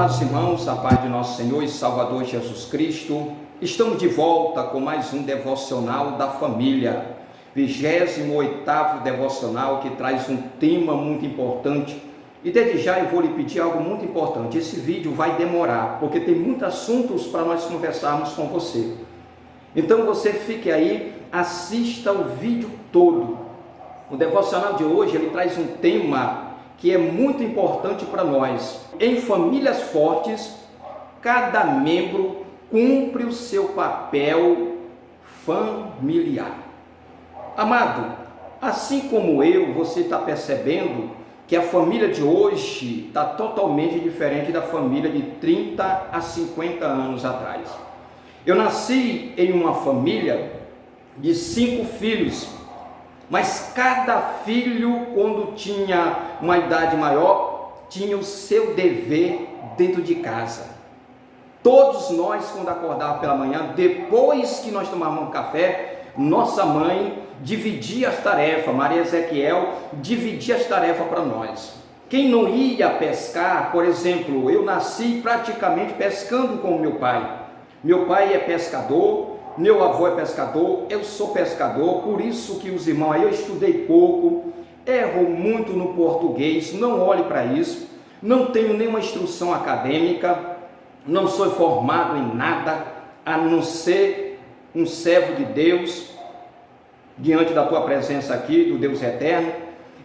Amados irmãos, a paz de nosso Senhor e Salvador Jesus Cristo, estamos de volta com mais um devocional da família, 28º devocional que traz um tema muito importante. E desde já eu vou lhe pedir algo muito importante. Esse vídeo vai demorar, porque tem muitos assuntos para nós conversarmos com você. Então você fique aí, assista o vídeo todo. O devocional de hoje ele traz um tema que é muito importante para nós. Em famílias fortes, cada membro cumpre o seu papel familiar. Amado, assim como eu, você está percebendo que a família de hoje está totalmente diferente da família de 30 a 50 anos atrás. Eu nasci em uma família de 5 filhos, mas cada filho, quando tinha uma idade maior, tinha o seu dever dentro de casa. Todos nós, quando acordávamos pela manhã, depois que nós tomávamos um café, nossa mãe dividia as tarefas, Maria Ezequiel dividia as tarefas para nós. Quem não ia pescar, por exemplo, eu nasci praticamente pescando com o meu pai. Meu pai é pescador, meu avô é pescador, eu sou pescador, por isso que os irmãos aí, eu estudei pouco, erro muito no português, não olhe para isso, não tenho nenhuma instrução acadêmica, não sou formado em nada, a não ser um servo de Deus, diante da tua presença aqui, do Deus eterno.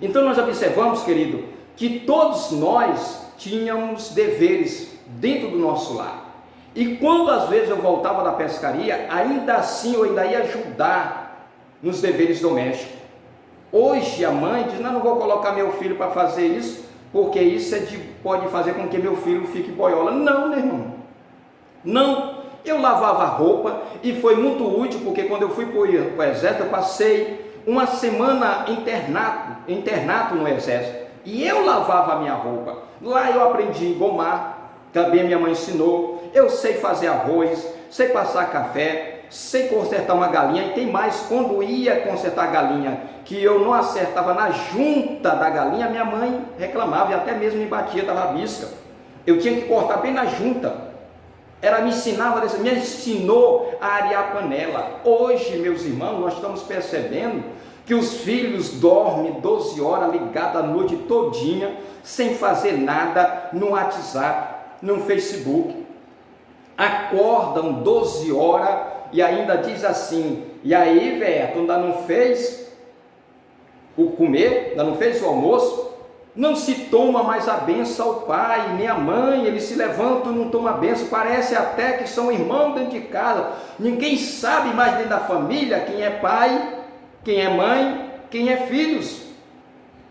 Então nós observamos, querido, que todos nós tínhamos deveres dentro do nosso lar. E quando às vezes eu voltava da pescaria, ainda assim eu ainda ia ajudar nos deveres domésticos. Hoje a mãe diz, não vou colocar meu filho para fazer isso, porque isso pode fazer com que meu filho fique boiola. Não, meu irmão, não. Eu lavava roupa e foi muito útil, porque quando eu fui para o exército, eu passei uma semana internato no exército, e eu lavava a minha roupa. Lá eu aprendi a engomar, também minha mãe ensinou, eu sei fazer arroz, sei passar café, sei consertar uma galinha, e tem mais, quando ia consertar a galinha, que eu não acertava na junta da galinha, minha mãe reclamava e até mesmo me batia da rabisca. Eu tinha que cortar bem na junta. Ela me ensinou a arear a panela. Hoje, meus irmãos, nós estamos percebendo que os filhos dormem 12 horas ligados a noite todinha, sem fazer nada no WhatsApp, no Facebook. Acordam 12 horas e ainda diz assim, e aí, velho, tu ainda não fez o comer, ainda não fez o almoço? Não se toma mais a benção ao pai, nem a mãe, eles se levantam e não tomam a benção, parece até que são irmãos dentro de casa, ninguém sabe mais dentro da família quem é pai, quem é mãe, quem é filhos.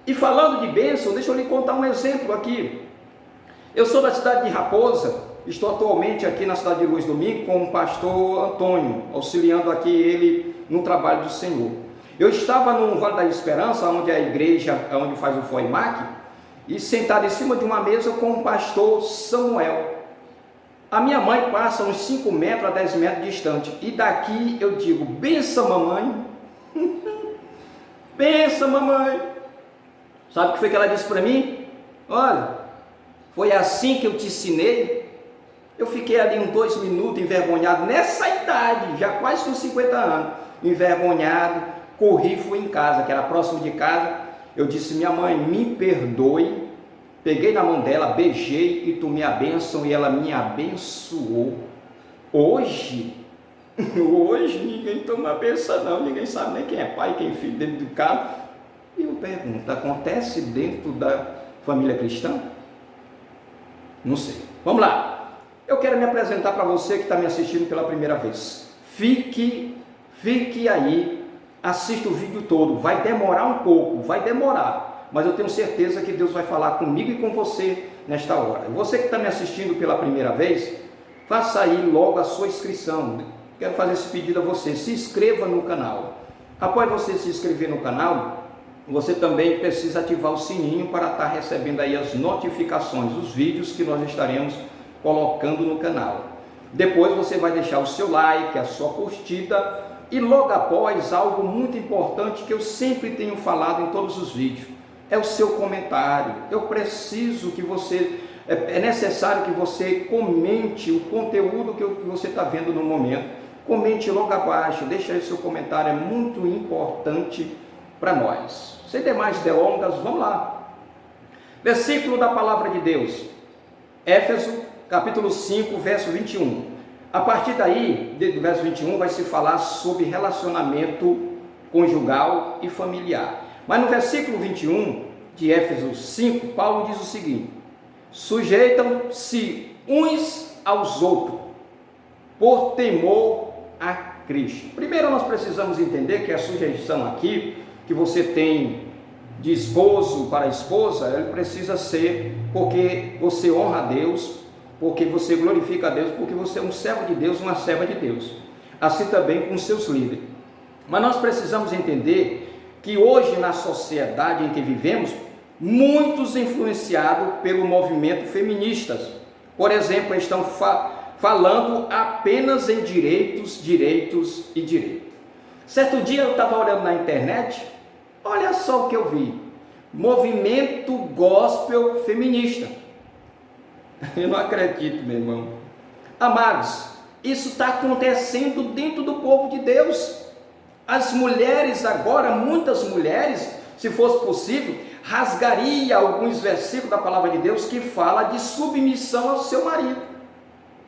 E falando de bênção, deixa eu lhe contar um exemplo aqui. Eu sou da cidade de Raposa, estou atualmente aqui na cidade de Luiz Domingo com o pastor Antônio, auxiliando aqui ele no trabalho do Senhor. Eu estava no Vale da Esperança, onde é a igreja, onde faz o FOIMAC, e sentado em cima de uma mesa com o pastor Samuel. A minha mãe passa uns 5 metros a 10 metros distante, e daqui eu digo, benção mamãe, benção mamãe. Sabe o que foi que ela disse para mim? Olha, foi assim que eu te ensinei. Eu fiquei ali uns 2 minutos envergonhado, nessa idade, já quase com 50 anos, envergonhado. Corri, fui em casa, que era próximo de casa. Eu disse, minha mãe, me perdoe. Peguei na mão dela, beijei e tomei a bênção, e ela me abençoou. Hoje ninguém toma a bênção não, ninguém sabe nem quem é pai, quem é filho dentro do carro. E eu pergunto, acontece dentro da família cristã? Não sei. Vamos lá. Eu quero me apresentar para você que está me assistindo pela primeira vez. Fique aí. Assista o vídeo todo, vai demorar um pouco, mas eu tenho certeza que Deus vai falar comigo e com você nesta hora. Você que está me assistindo pela primeira vez, faça aí logo a sua inscrição. Quero fazer esse pedido a você, se inscreva no canal. Após você se inscrever no canal, você também precisa ativar o sininho para estar recebendo aí as notificações dos vídeos que nós estaremos colocando no canal. Depois você vai deixar o seu like, a sua curtida, e logo após, algo muito importante que eu sempre tenho falado em todos os vídeos, é o seu comentário. Eu preciso que você é necessário que você comente o conteúdo que você está vendo no momento. Comente logo abaixo, deixa aí seu comentário, é muito importante para nós. Sem demais delongas, vamos lá. Versículo da palavra de Deus, Éfeso, capítulo 5, verso 21. A partir daí, do verso 21, vai se falar sobre relacionamento conjugal e familiar. Mas no versículo 21 de Éfeso 5, Paulo diz o seguinte: sujeitam-se uns aos outros, por temor a Cristo. Primeiro nós precisamos entender que a sujeição aqui, que você tem de esposo para a esposa, ele precisa ser porque você honra a Deus, porque você glorifica a Deus, porque você é um servo de Deus, uma serva de Deus. Assim também com seus líderes. Mas nós precisamos entender que hoje na sociedade em que vivemos, muitos influenciados pelo movimento feministas, por exemplo, estão falando apenas em direitos e direitos. Certo dia eu estava olhando na internet, olha só o que eu vi: movimento gospel feminista. Eu não acredito, meu irmão. Amados, isso está acontecendo dentro do povo de Deus. As mulheres agora, muitas mulheres, se fosse possível, rasgaria alguns versículos da palavra de Deus que fala de submissão ao seu marido.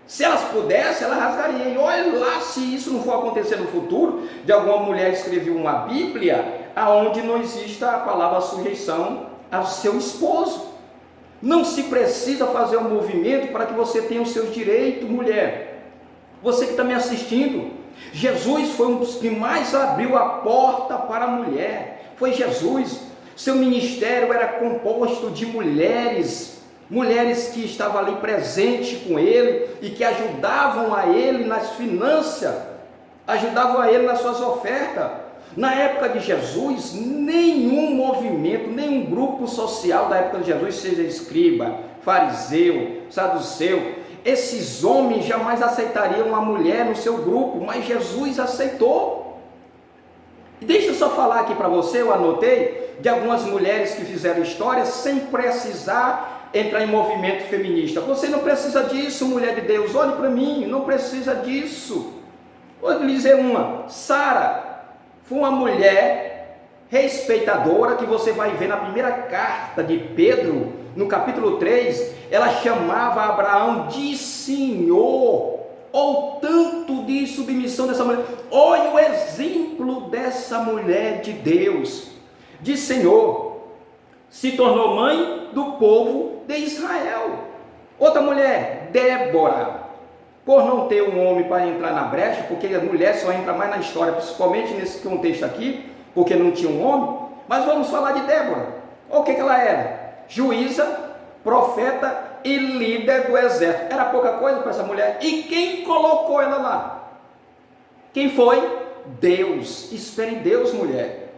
Se elas pudessem, ela rasgaria. E olha lá, se isso não for acontecer no futuro, de alguma mulher escrever uma Bíblia aonde não exista a palavra sujeição ao seu esposo. Não se precisa fazer um movimento para que você tenha os seus direitos, mulher. Você que está me assistindo, Jesus foi um dos que mais abriu a porta para a mulher. Foi Jesus. Seu ministério era composto de mulheres que estavam ali presentes com ele e que ajudavam a ele nas finanças, ajudavam a ele nas suas ofertas. Na época de Jesus, nenhum movimento, nenhum grupo social da época de Jesus, seja escriba, fariseu, saduceu, esses homens jamais aceitariam uma mulher no seu grupo, mas Jesus aceitou. Deixa eu só falar aqui para você, eu anotei, de algumas mulheres que fizeram história sem precisar entrar em movimento feminista. Você não precisa disso, mulher de Deus, olhe para mim, não precisa disso. Vou lhe dizer uma: Sara foi uma mulher respeitadora, que você vai ver na primeira carta de Pedro, no capítulo 3, ela chamava Abraão de Senhor. Ou tanto de submissão dessa mulher. Olha o exemplo dessa mulher de Deus, de Senhor. Se tornou mãe do povo de Israel. Outra mulher, Débora, por não ter um homem para entrar na brecha, porque a mulher só entra mais na história, principalmente nesse contexto aqui, porque não tinha um homem. Mas vamos falar de Débora. Olha o que ela era: juíza, profeta e líder do exército. Era pouca coisa para essa mulher. E quem colocou ela lá? Quem foi? Deus. Espere em Deus, mulher.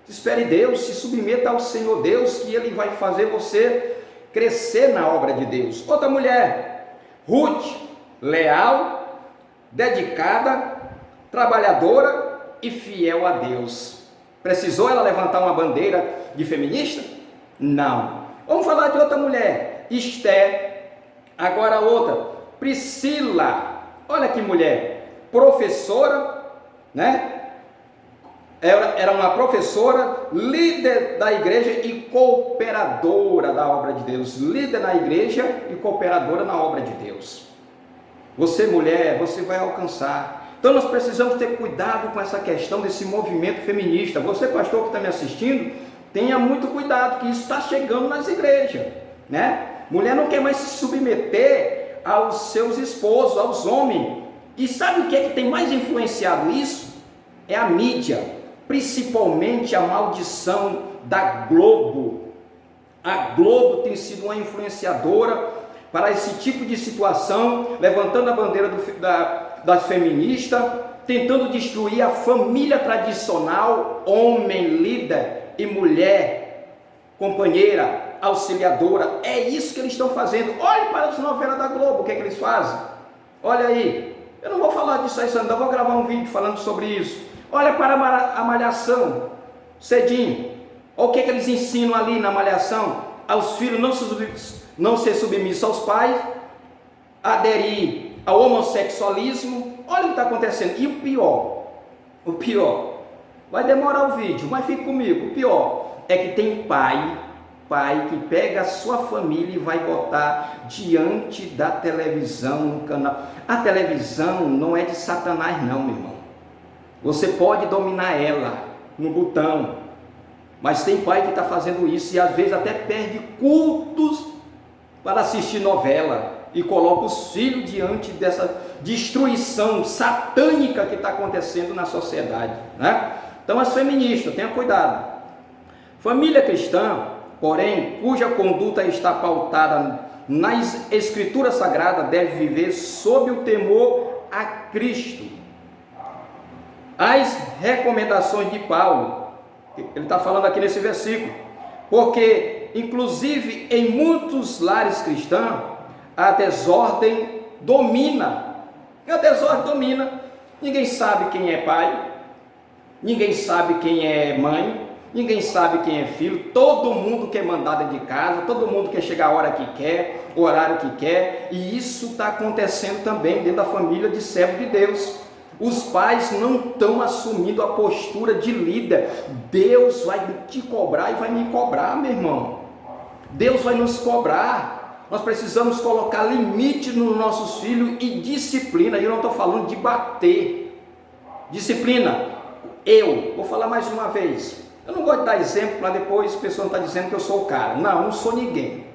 Espere em Deus, se submeta ao Senhor Deus, que Ele vai fazer você crescer na obra de Deus. Outra mulher, Ruth, leal, dedicada, trabalhadora e fiel a Deus. Precisou ela levantar uma bandeira de feminista? Não. Vamos falar de outra mulher, Esther. Agora outra, Priscila. Olha que mulher, professora, né? Era uma professora, líder da igreja e cooperadora da obra de Deus. Líder na igreja e cooperadora na obra de Deus. Você, mulher, você vai alcançar. Então nós precisamos ter cuidado com essa questão desse movimento feminista. Você, pastor, que está me assistindo, tenha muito cuidado, que isso está chegando nas igrejas, né? Mulher não quer mais se submeter aos seus esposos, aos homens. E sabe o que é que tem mais influenciado isso? É a mídia, principalmente a maldição da Globo. A Globo tem sido uma influenciadora para esse tipo de situação, levantando a bandeira das feministas, tentando destruir a família tradicional, homem líder e mulher companheira, auxiliadora. É isso que eles estão fazendo. Olhe para as novelas da Globo, o que é que eles fazem? Olha aí, eu não vou falar disso aí, Sandra, vou gravar um vídeo falando sobre isso. Olha para a Malhação, cedinho, olha o que é que eles ensinam ali na Malhação. aos filhos não ser submissos aos pais, aderir ao homossexualismo. Olha o que está acontecendo. E o pior, vai demorar o vídeo, mas fique comigo. O pior é que tem pai que pega a sua família e vai botar diante da televisão, no canal. A televisão não é de Satanás não, meu irmão. Você pode dominar ela no botão, mas tem pai que está fazendo isso e às vezes até perde cultos para assistir novela e coloca os filhos diante dessa destruição satânica que está acontecendo na sociedade, né? Então as feministas, tenham cuidado. Família cristã, porém, cuja conduta está pautada nas escrituras sagradas, deve viver sob o temor a Cristo. As recomendações de Paulo, ele está falando aqui nesse versículo, porque inclusive em muitos lares cristãos a desordem domina. Ninguém sabe quem é pai, ninguém sabe quem é mãe, ninguém sabe quem é filho. Todo mundo quer mandar dentro de casa, todo mundo quer chegar a hora que quer, o horário que quer, e isso está acontecendo também dentro da família de servo de Deus. Os pais não estão assumindo a postura de líder. Deus vai te cobrar e vai me cobrar, meu irmão. Deus vai nos cobrar. Nós precisamos colocar limite nos nossos filhos e disciplina. E eu não estou falando de bater. Disciplina. Eu vou falar mais uma vez. Eu não gosto de dar exemplo para depois a pessoa não está dizendo que eu sou o cara. Não, não sou ninguém.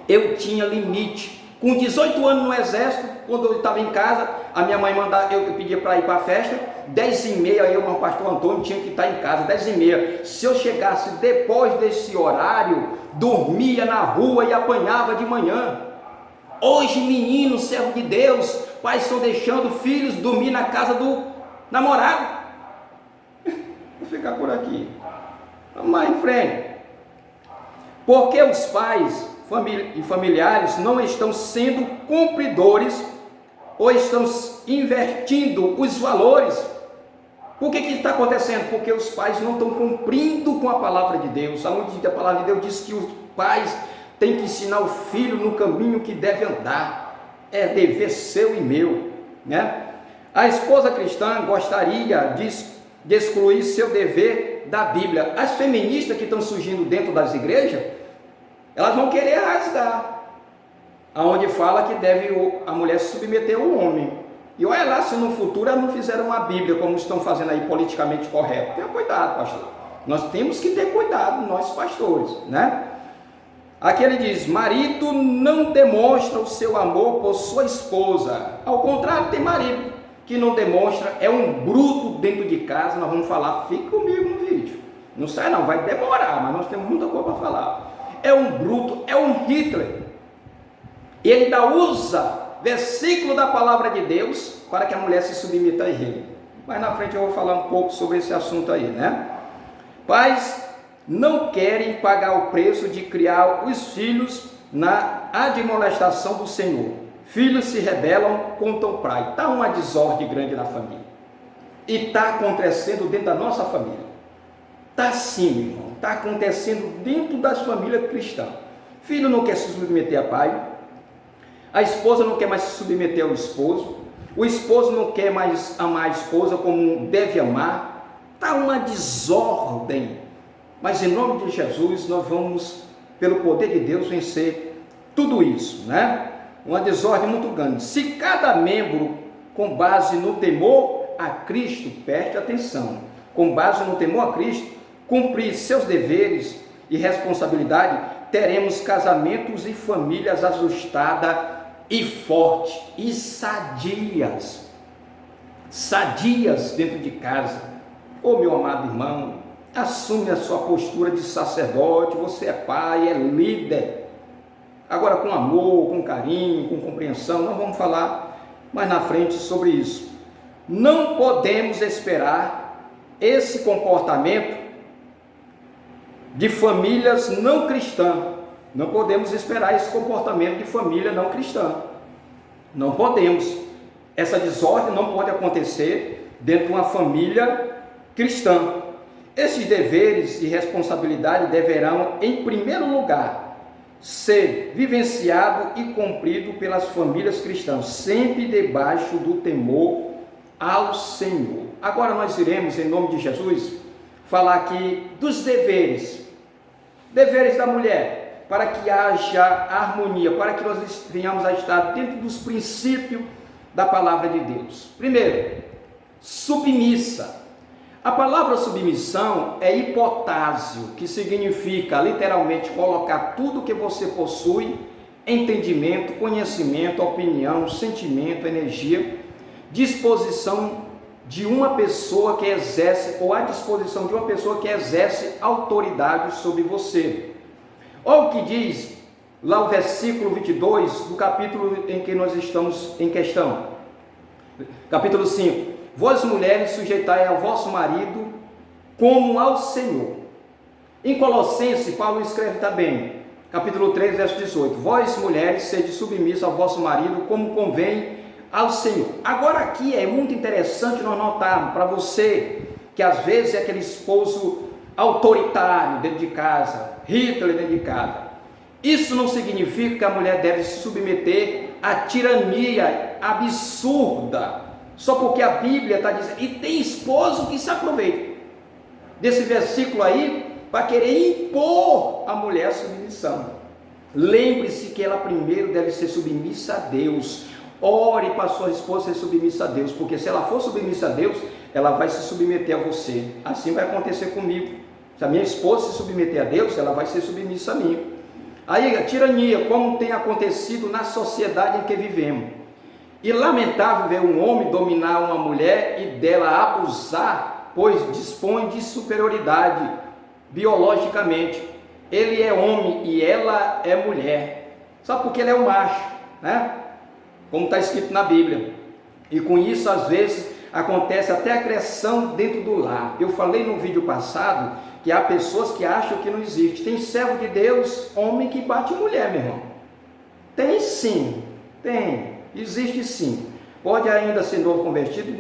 Eu tinha limite. Com 18 anos no exército, quando eu estava em casa, a minha mãe mandava, eu pedia para ir para a festa, 10h30, eu, o pastor Antônio, tinha que estar em casa, 10h30. Se eu chegasse depois desse horário, dormia na rua e apanhava de manhã. Hoje, meninos, servo de Deus, pais estão deixando filhos dormir na casa do namorado. Vou ficar por aqui. Vamos lá em frente. Porque os pais e familiares não estão sendo cumpridores ou estão invertindo os valores. Por que está acontecendo? Porque os pais não estão cumprindo com a palavra de Deus. Onde a palavra de Deus diz que os pais têm que ensinar o filho no caminho que deve andar. É dever seu e meu, né? A esposa cristã gostaria de excluir seu dever da Bíblia. As feministas que estão surgindo dentro das igrejas, elas vão querer rasgar, aonde fala que deve a mulher se submeter ao homem. E olha lá se no futuro elas não fizeram uma Bíblia, como estão fazendo aí politicamente correto. Tenha cuidado, pastor. Nós temos que ter cuidado, nós pastores, né? Aqui ele diz, marido não demonstra o seu amor por sua esposa. Ao contrário, tem marido que não demonstra, é um bruto dentro de casa. Nós vamos falar, fique comigo no vídeo. Não sai não, vai demorar, mas nós temos muita coisa para falar. É um bruto, é um Hitler. Ele ainda usa versículo da palavra de Deus para que a mulher se submeta a ele. Mas na frente eu vou falar um pouco sobre esse assunto aí, né? Pais não querem pagar o preço de criar os filhos na admoestação do Senhor. Filhos se rebelam contra o pai. Está uma desordem grande na família. E está acontecendo dentro da nossa família. Está sim, meu irmão. Está acontecendo dentro das famílias cristãs. Filho não quer se submeter a pai. A esposa não quer mais se submeter ao esposo. O esposo não quer mais amar a esposa como deve amar. Está uma desordem. Mas em nome de Jesus nós vamos, pelo poder de Deus, vencer tudo isso, né? Uma desordem muito grande. Se cada membro, com base no temor a Cristo, preste atenção, com base no temor a Cristo, cumprir seus deveres e responsabilidade, teremos casamentos e famílias ajustadas e fortes e sadias dentro de casa. Ô meu amado irmão, assume a sua postura de sacerdote, você é pai, é líder. Agora com amor, com carinho, com compreensão, nós vamos falar mais na frente sobre isso. Não podemos esperar esse comportamento de famílias não cristãs. Não podemos esperar esse comportamento de família não cristã. Não podemos. Essa desordem não pode acontecer dentro de uma família cristã. Esses deveres e responsabilidade deverão, em primeiro lugar, ser vivenciado e cumprido pelas famílias cristãs, sempre debaixo do temor ao Senhor. Agora nós iremos, em nome de Jesus, falar aqui dos deveres da mulher, para que haja harmonia, para que nós venhamos a estar dentro dos princípios da palavra de Deus. Primeiro, submissa. A palavra submissão é hipotásio, que significa literalmente colocar tudo que você possui, entendimento, conhecimento, opinião, sentimento, energia, disposição de uma pessoa que exerce, ou à disposição de uma pessoa que exerce autoridade sobre você. Olha o que diz lá o versículo 22 do capítulo em que nós estamos em questão. Capítulo 5. Vós mulheres sujeitai ao vosso marido como ao Senhor. Em Colossenses, Paulo escreve também, capítulo 3, verso 18. Vós mulheres sede submissas ao vosso marido como convém ao Senhor. Agora aqui é muito interessante nós notarmos, para você que às vezes é aquele esposo autoritário dentro de casa, Hitler dentro de casa. Isso não significa que a mulher deve se submeter à tirania absurda, só porque a Bíblia está dizendo, e tem esposo que se aproveita desse versículo aí para querer impor à mulher a submissão. Lembre-se que ela primeiro deve ser submissa a Deus. Ore para a sua esposa ser submissa a Deus, porque se ela for submissa a Deus, ela vai se submeter a você. Assim vai acontecer comigo. Se a minha esposa se submeter a Deus, ela vai ser submissa a mim. Aí a tirania, como tem acontecido na sociedade em que vivemos. E lamentável ver um homem dominar uma mulher e dela abusar, pois dispõe de superioridade biologicamente. Ele é homem e ela é mulher. Sabe por que ele é um macho, né? Como está escrito na Bíblia. E com isso, às vezes, acontece até agressão dentro do lar. Eu falei no vídeo passado que há pessoas que acham que não existe. Tem servo de Deus, homem que bate mulher, meu irmão. Tem sim, tem. Existe sim. Pode ainda ser novo convertido,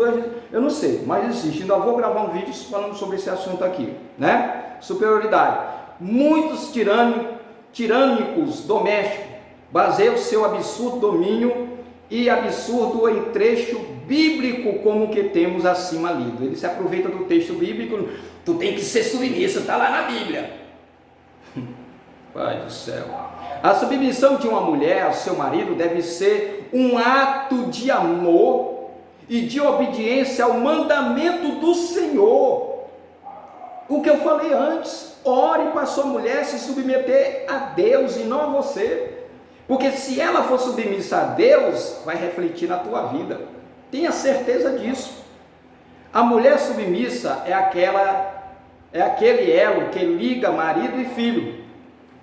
eu não sei, mas existe. Ainda vou gravar um vídeo falando sobre esse assunto aqui, né? Superioridade. Muitos tirânicos domésticos baseiam seu absurdo domínio e absurdo em trecho bíblico como o que temos acima lido. Ele se aproveita do texto bíblico, tu tem que ser submissa, está lá na Bíblia. Pai do céu. A submissão de uma mulher ao seu marido deve ser um ato de amor e de obediência ao mandamento do Senhor. O que eu falei antes, ore para a sua mulher se submeter a Deus e não a você. Porque se ela for submissa a Deus, vai refletir na tua vida. Tenha certeza disso. A mulher submissa é aquele elo que liga marido e filho.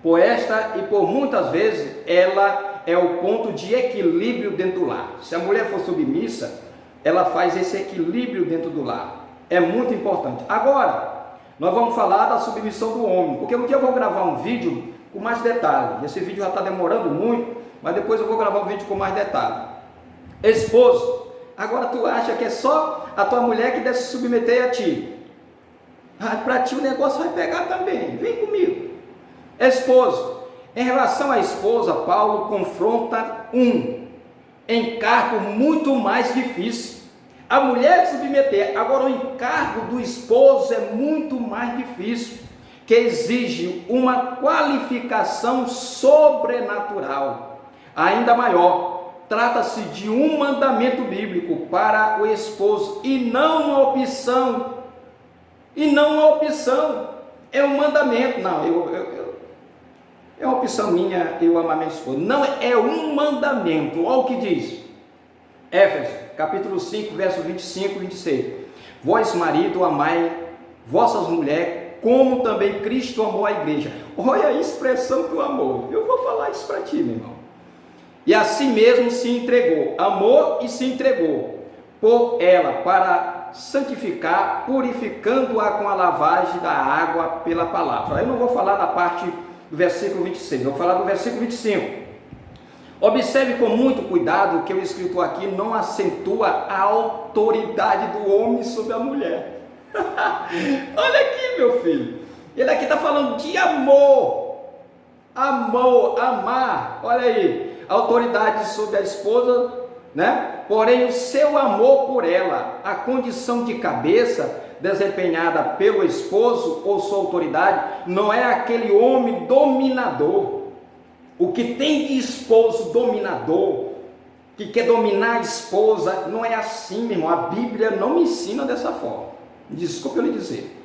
Por esta e por muitas vezes ela é o ponto de equilíbrio dentro do lar. Se a mulher for submissa, ela faz esse equilíbrio dentro do lar. É muito importante. Agora, nós vamos falar da submissão do homem, porque um dia eu vou gravar um vídeo com mais detalhes. Esse vídeo já está demorando muito, mas depois eu vou gravar um vídeo com mais detalhes. Esposo, agora tu acha que é só a tua mulher que deve se submeter a ti? Para ti o negócio vai pegar também. Vem comigo. Esposo, em relação à esposa, Paulo confronta um encargo muito mais difícil. A mulher se submeter, agora o encargo do esposo é muito mais difícil, que exige uma qualificação sobrenatural, ainda maior. Trata-se de um mandamento bíblico para o esposo e não uma opção. É um mandamento. Não, é uma opção minha, eu amar minha esposa. Não, é um mandamento. Olha o que diz. Éfeso, capítulo 5, verso 25 e 26. Vós, marido, amai vossas mulheres, como também Cristo amou a igreja. Olha a expressão do amor. Eu vou falar isso para ti, meu irmão. E assim mesmo se entregou. Amou e se entregou por ela para santificar, purificando-a com a lavagem da água pela palavra. Eu não vou falar da parte do versículo 26, eu vou falar do versículo 25. Observe com muito cuidado que o escritor aqui não acentua a autoridade do homem sobre a mulher. Olha aqui, meu filho. Ele aqui está falando de amor. Amor, amar. Olha aí. Autoridade sobre a esposa, né? Porém, o seu amor por ela, a condição de cabeça desempenhada pelo esposo ou sua autoridade, não é aquele homem dominador. O que tem de esposo dominador, que quer dominar a esposa, não é assim, meu irmão. A Bíblia não me ensina dessa forma. Desculpe eu lhe dizer.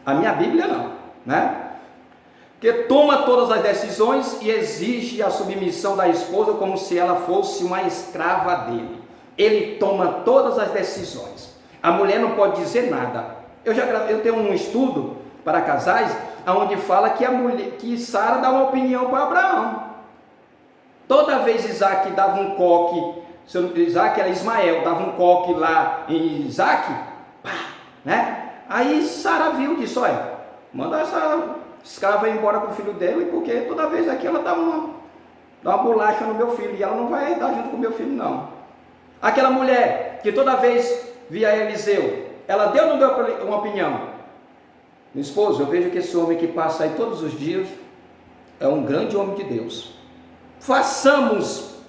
A minha Bíblia não, né? Que toma todas as decisões e exige a submissão da esposa como se ela fosse uma escrava dele. Ele toma todas as decisões. A mulher não pode dizer nada. Eu tenho um estudo para casais, onde fala que Sara dá uma opinião para Abraão. Toda vez Isaac dava um coque, Isaac era Ismael, dava um coque lá em Isaac, pá, né? Aí Sara viu e disse: olha, manda essa escrava ir embora com o filho dele, porque toda vez aqui ela dá uma bolacha no meu filho, e ela não vai dar junto com o meu filho, não. Aquela mulher que toda vez via Eliseu, ela deu ou não deu uma opinião? Meu esposo, eu vejo que esse homem que passa aí todos os dias é um grande homem de Deus. Façamos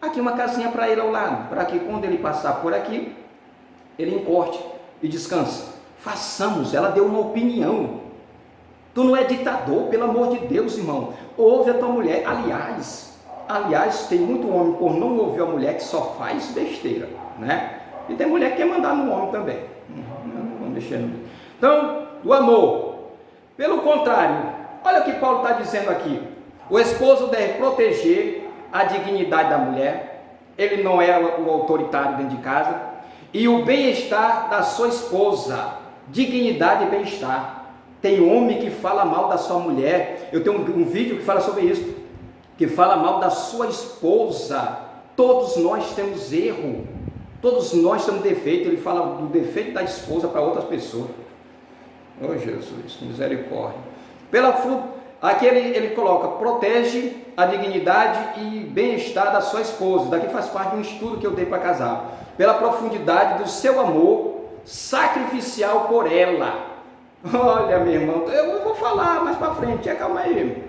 aqui uma casinha para ele ao lado, para que quando ele passar por aqui, ele encorte e descanse. Façamos, ela deu uma opinião. Tu não é ditador, pelo amor de Deus, irmão. Ouve a tua mulher. Aliás, tem muito homem por não ouvir a mulher que só faz besteira, né? E tem mulher que quer mandar no homem também. Vamos deixar. Então, o amor. Pelo contrário, olha o que Paulo está dizendo aqui. O esposo deve proteger a dignidade da mulher. Ele não é o autoritário dentro de casa. E o bem-estar da sua esposa. Dignidade e bem-estar. Tem homem que fala mal da sua mulher. Eu tenho um vídeo que fala sobre isso. Que fala mal da sua esposa. Todos nós temos erro. Todos nós temos defeito. Ele fala do defeito da esposa para outras pessoas. Oh Jesus, misericórdia. Aqui ele coloca: protege a dignidade e bem-estar da sua esposa. Daqui faz parte de um estudo que eu dei para casar. Pela profundidade do seu amor sacrificial por ela. Olha, meu irmão, eu vou falar mais para frente, calma aí.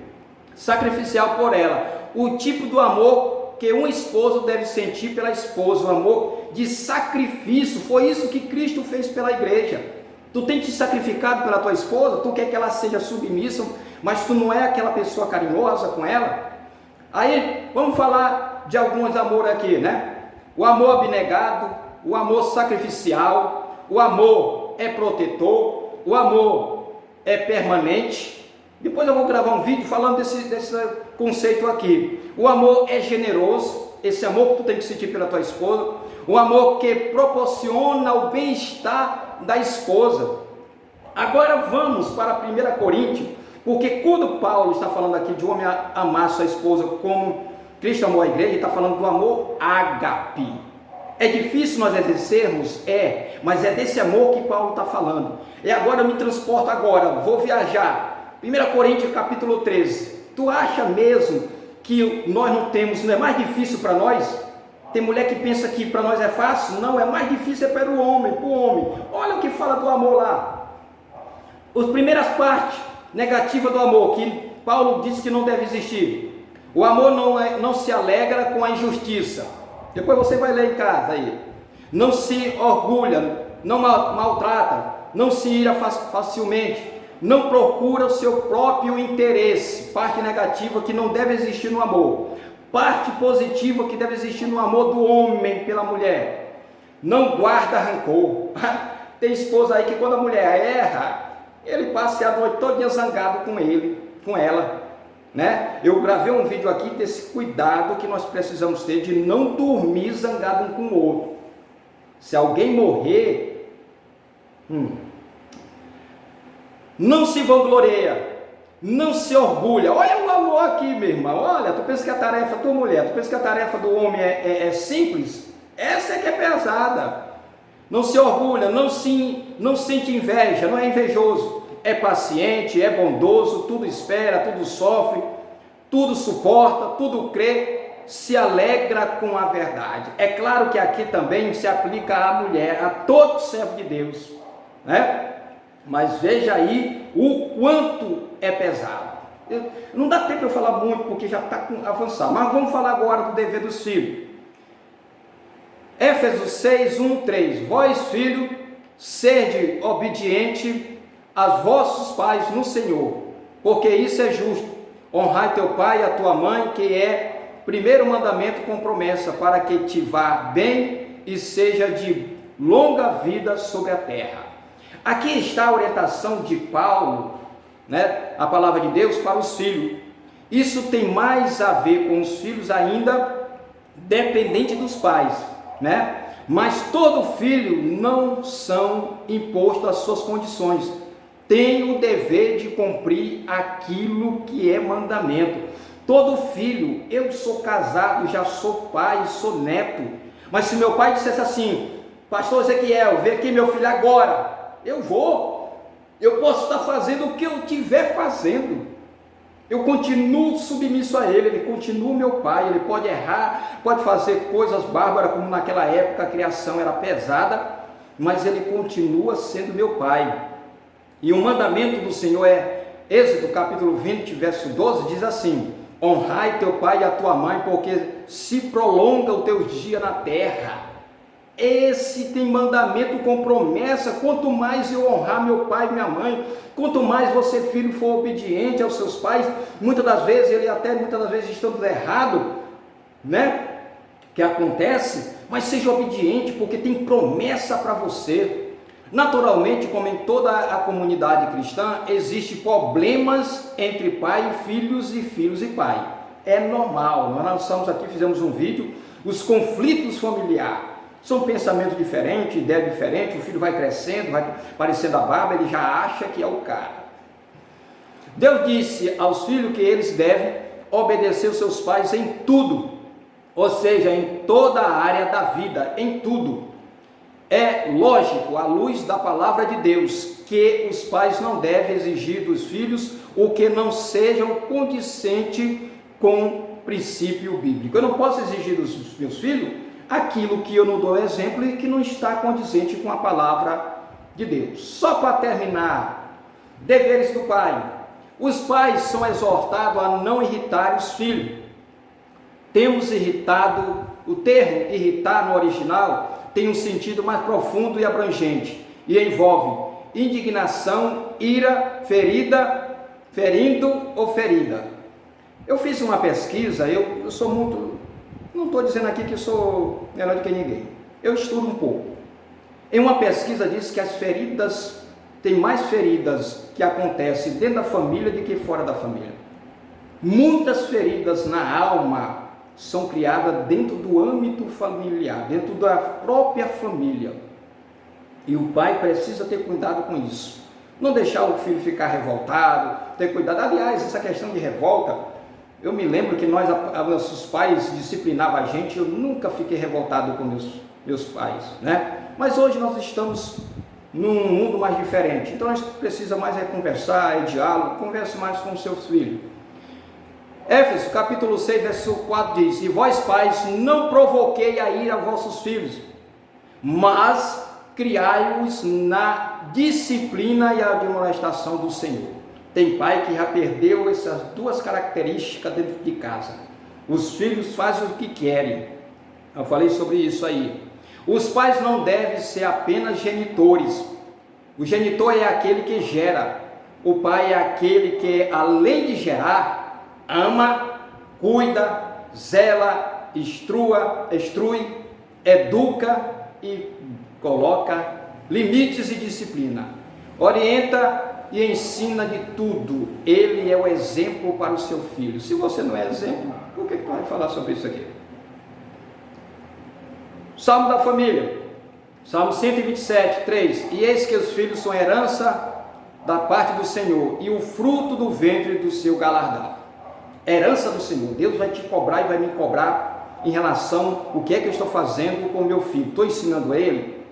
Sacrificial por ela. O tipo do amor que um esposo deve sentir pela esposa, o amor de sacrifício. Foi isso que Cristo fez pela igreja. Tu tem te sacrificado pela tua esposa, tu quer que ela seja submissa, mas tu não é aquela pessoa carinhosa com ela. Aí, vamos falar de alguns amores aqui, né? O amor abnegado, o amor sacrificial, o amor é protetor, o amor é permanente. Depois eu vou gravar um vídeo falando desse conceito aqui. O amor é generoso, esse amor que tu tem que sentir pela tua esposa. O amor que proporciona o bem-estar da esposa. Agora vamos para 1 Coríntios, porque quando Paulo está falando aqui de homem amar sua esposa como Cristo amou a igreja, ele está falando do amor ágape. É difícil nós exercermos? Mas é desse amor que Paulo está falando. E agora eu me transporto vou viajar. 1 Coríntios capítulo 13. Tu acha mesmo que nós não é mais difícil para nós? Tem mulher que pensa que para nós é fácil? Não, é mais difícil para o homem, Olha o que fala do amor lá. As primeiras partes negativas do amor, que Paulo disse que não deve existir. O amor não se alegra com a injustiça. Depois você vai ler em casa aí. Não se orgulha, não maltrata, não se ira facilmente, não procura o seu próprio interesse. Parte negativa que não deve existir no amor. Parte positiva que deve existir no amor do homem pela mulher. Não guarda rancor. Tem esposa aí que quando a mulher erra, ele passa a noite toda zangado com ela, né? Eu gravei um vídeo aqui desse cuidado que nós precisamos ter de não dormir zangado um com o outro. Se alguém morrer, não se vangloria, não se orgulha. Olha o amor aqui, meu irmão. Olha, tu pensa que a tarefa tua mulher, tu pensa que a tarefa do homem é simples? Essa é que é pesada. Não se orgulha, não sente inveja, não é invejoso. É paciente, é bondoso, tudo espera, tudo sofre, tudo suporta, tudo crê, se alegra com a verdade. É claro que aqui também se aplica à mulher, a todo servo de Deus, né? Mas veja aí o quanto é pesado. Não dá tempo eu falar muito, porque já está avançado, mas vamos falar agora do dever dos filhos. Éfesos 6, 1, 3. Vós, filho, sede obediente aos vossos pais no Senhor, porque isso é justo. Honrai teu pai e a tua mãe, que é primeiro mandamento com promessa, para que te vá bem e seja de longa vida sobre a terra. Aqui está a orientação de Paulo, né, a palavra de Deus para os filhos. Isso tem mais a ver com os filhos ainda dependente dos pais, né? Mas todo filho não são imposto às suas condições. Tem o dever de cumprir aquilo que é mandamento. Todo filho, eu sou casado, já sou pai, sou neto. Mas se meu pai dissesse assim: pastor Ezequiel, vem aqui meu filho agora, eu vou. Eu posso estar fazendo o que eu estiver fazendo. Eu continuo submisso a ele, ele continua meu pai. Ele pode errar, pode fazer coisas bárbaras, como naquela época a criação era pesada, mas ele continua sendo meu pai. E o mandamento do Senhor é, Êxodo capítulo 20, verso 12, diz assim: honrai teu pai e a tua mãe, porque se prolonga o teu dia na terra. Esse tem mandamento com promessa. Quanto mais eu honrar meu pai e minha mãe, quanto mais você, filho, for obediente aos seus pais, muitas das vezes estão errado, né? Que acontece, mas seja obediente, porque tem promessa para você. Naturalmente, como em toda a comunidade cristã, existem problemas entre pai e filhos e pai. É normal. Nós estamos aqui, fizemos um vídeo, os conflitos familiares. São pensamentos diferentes, ideias diferentes, o filho vai crescendo, vai parecendo a barba, ele já acha que é o cara. Deus disse aos filhos que eles devem obedecer os seus pais em tudo, ou seja, em toda a área da vida, em tudo. É lógico, à luz da palavra de Deus, que os pais não devem exigir dos filhos o que não seja condizente com o princípio bíblico. Eu não posso exigir dos meus filhos aquilo que eu não dou exemplo e que não está condizente com a palavra de Deus. Só para terminar, deveres do pai. Os pais são exortados a não irritar os filhos. Temos irritado, o termo irritar no original tem um sentido mais profundo e abrangente, e envolve indignação, ira, ferida, ferindo ou ferida. Eu fiz uma pesquisa, eu sou muito... Não estou dizendo aqui que eu sou melhor do que ninguém. Eu estudo um pouco. Em uma pesquisa diz que as feridas, tem mais feridas que acontecem dentro da família do que fora da família. Muitas feridas na alma são criadas dentro do âmbito familiar, dentro da própria família. E o pai precisa ter cuidado com isso. Não deixar o filho ficar revoltado, ter cuidado. Aliás, essa questão de revolta, eu me lembro que nossos pais disciplinavam a gente, eu nunca fiquei revoltado com meus pais, né? Mas hoje nós estamos num mundo mais diferente, então a gente precisa mais conversar, diálogo, converse mais com os seus filhos. Éfesos capítulo 6, verso 4 diz: e vós pais, não provoquei a ira a vossos filhos, mas criai-os na disciplina e a admoestação do Senhor. Tem pai que já perdeu essas duas características dentro de casa. Os filhos fazem o que querem. Eu falei sobre isso aí. Os pais não devem ser apenas genitores. O genitor é aquele que gera. O pai é aquele que, além de gerar, ama, cuida, zela, instrui, educa e coloca limites e disciplina. Orienta e ensina de tudo. Ele é o exemplo para o seu filho. Se você não é exemplo, por que tu vai falar sobre isso aqui? Salmo da família, Salmo 127, 3. E eis que os filhos são herança da parte do Senhor, e o fruto do ventre do seu galardão. Herança do Senhor. Deus vai te cobrar e vai me cobrar em relação ao que é que eu estou fazendo com o meu filho. Estou ensinando a ele?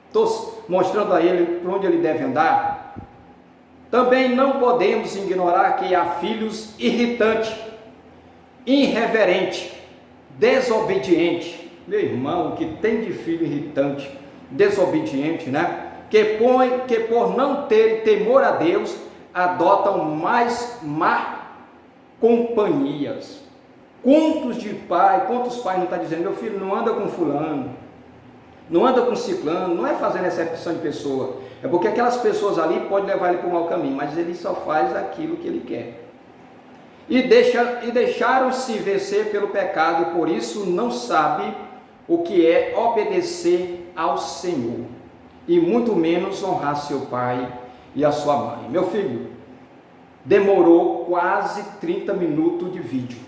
Estou mostrando a ele para onde ele deve andar? Também não podemos ignorar que há filhos irritantes, irreverentes, desobediente. Meu irmão, o que tem de filho irritante, desobediente, né? Que por não ter temor a Deus, adotam mais má companhias. Quantos pais não estão dizendo, meu filho, não anda com fulano, não anda com ciclano, não é fazendo exceção de pessoa, é porque aquelas pessoas ali podem levar ele para um mau caminho, mas ele só faz aquilo que ele quer. E deixaram-se vencer pelo pecado, e por isso não sabe o que é obedecer ao Senhor, e muito menos honrar seu pai e a sua mãe. Meu filho, demorou quase 30 minutos de vídeo,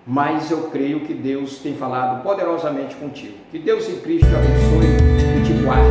mas eu creio que Deus tem falado poderosamente contigo. Que Deus em Cristo te abençoe e te guarde.